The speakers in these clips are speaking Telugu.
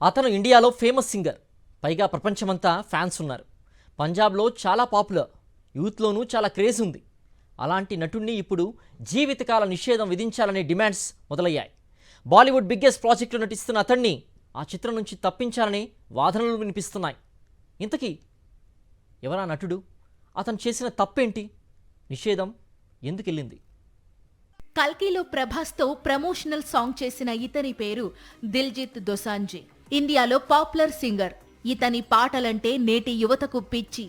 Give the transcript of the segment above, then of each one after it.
అతను ఇండియాలో ఫేమస్ సింగర్. పైగా ప్రపంచమంతా ఫ్యాన్స్ ఉన్నారు. పంజాబ్లో చాలా పాపులర్, యూత్లోనూ చాలా క్రేజ్ ఉంది. అలాంటి నటుడిని ఇప్పుడు జీవితకాల నిషేధం విధించాలనే డిమాండ్స్ మొదలయ్యాయి. బాలీవుడ్ బిగ్గెస్ట్ ప్రాజెక్టులో నటిస్తున్న అతన్ని ఆ చిత్రం నుంచి తప్పించాలనే వాదనలు వినిపిస్తున్నాయి. ఇంతకీ ఎవరా నటుడు? అతను చేసిన తప్పేంటి? నిషేధం ఎందుకెళ్ళింది? కల్కిలో ప్రభాస్తో ప్రమోషనల్ సాంగ్ చేసిన ఇతని పేరు దిల్జిత్ దోసాంజ్. ఇండియాలో పాపులర్ సింగర్. ఇతని పాటలంటే నేటి యువతకు పిచ్చి.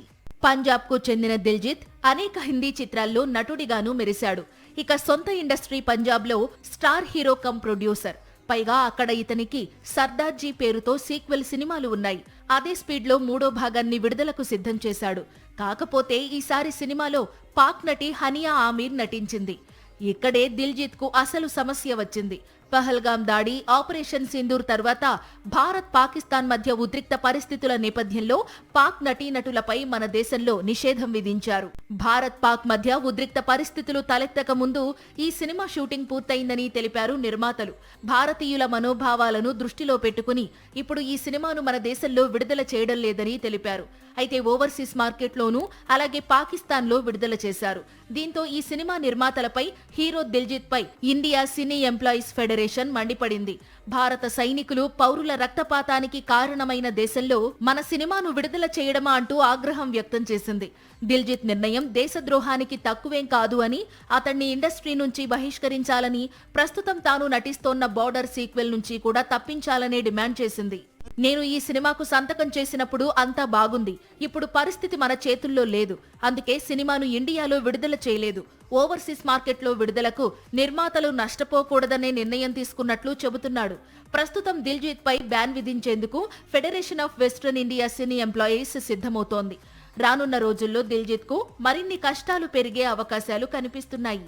పంజాబ్కు చెందిన దిల్జిత్ అనేక హిందీ చిత్రాల్లో నటుడిగాను మెరిశాడు. ఇక సొంత ఇండస్ట్రీ పంజాబ్లో స్టార్ హీరో కమ్ ప్రొడ్యూసర్. పైగా అక్కడ ఇతనికి సర్దార్జీ పేరుతో సీక్వెల్ సినిమాలు ఉన్నాయి. అదే స్పీడ్లో 3వ భాగాన్ని విడుదలకు సిద్ధం చేశాడు. కాకపోతే ఈసారి సినిమాలో పాక్ నటి హనియా ఆమీర్ నటించింది. ఇక్కడే దిల్జిత్ కు అసలు సమస్య వచ్చింది. పహల్గాం దాడి, ఆపరేషన్ సింధూర్ తర్వాత భారత్ పాకిస్తాన్ మధ్య ఉద్రిక్త పరిస్థితుల నేపథ్యంలో పాక్ నటీనటులపై మన దేశంలో నిషేధం విధించారు. భారత్ పాక్ మధ్య ఉద్రిక్త పరిస్థితులు తలెత్తక ముందు ఈ సినిమా షూటింగ్ పూర్తయిందని తెలిపారు నిర్మాతలు. భారతీయుల మనోభావాలను దృష్టిలో పెట్టుకుని ఇప్పుడు ఈ సినిమాను మన దేశంలో విడుదల చేయడం లేదని తెలిపారు. అయితే ఓవర్సీస్ మార్కెట్లోనూ అలాగే పాకిస్తాన్లో విడుదల చేశారు. దీంతో ఈ సినిమా నిర్మాతలపై, హీరో దిల్జిత్ పై ఇండియా సినీ ఎంప్లాయీస్ ఫెడరేషన్ మండిపడింది. భారత సైనికులు, పౌరుల రక్తపాతానికి కారణమైన దేశంలో మన సినిమాను విడుదల చేయడమా అంటూ ఆగ్రహం వ్యక్తం చేసింది. దిల్జిత్ నిర్ణయం దేశద్రోహానికి తక్కువేం కాదు అని, అతన్ని ఇండస్ట్రీ నుంచి బహిష్కరించాలని, ప్రస్తుతం తాను నటిస్తోన్న బార్డర్ సీక్వెల్ నుంచి కూడా తప్పించాలనే డిమాండ్ చేసింది. నేను ఈ సినిమాకు సంతకం చేసినప్పుడు అంతా బాగుంది. ఇప్పుడు పరిస్థితి మన చేతుల్లో లేదు. అందుకే సినిమాను ఇండియాలో విడుదల చేయలేదు. ఓవర్సీస్ మార్కెట్లో విడుదలకు నిర్మాతలు నష్టపోకూడదనే నిర్ణయం తీసుకున్నట్లు చెబుతున్నాడు. ప్రస్తుతం దిల్జిత్ పై బ్యాన్ విధించేందుకు federation of western India cine employees సిద్ధమవుతోంది. రానున్న రోజుల్లో దిల్జిత్ కు మరిన్ని కష్టాలు పెరిగే అవకాశాలు కనిపిస్తున్నాయి.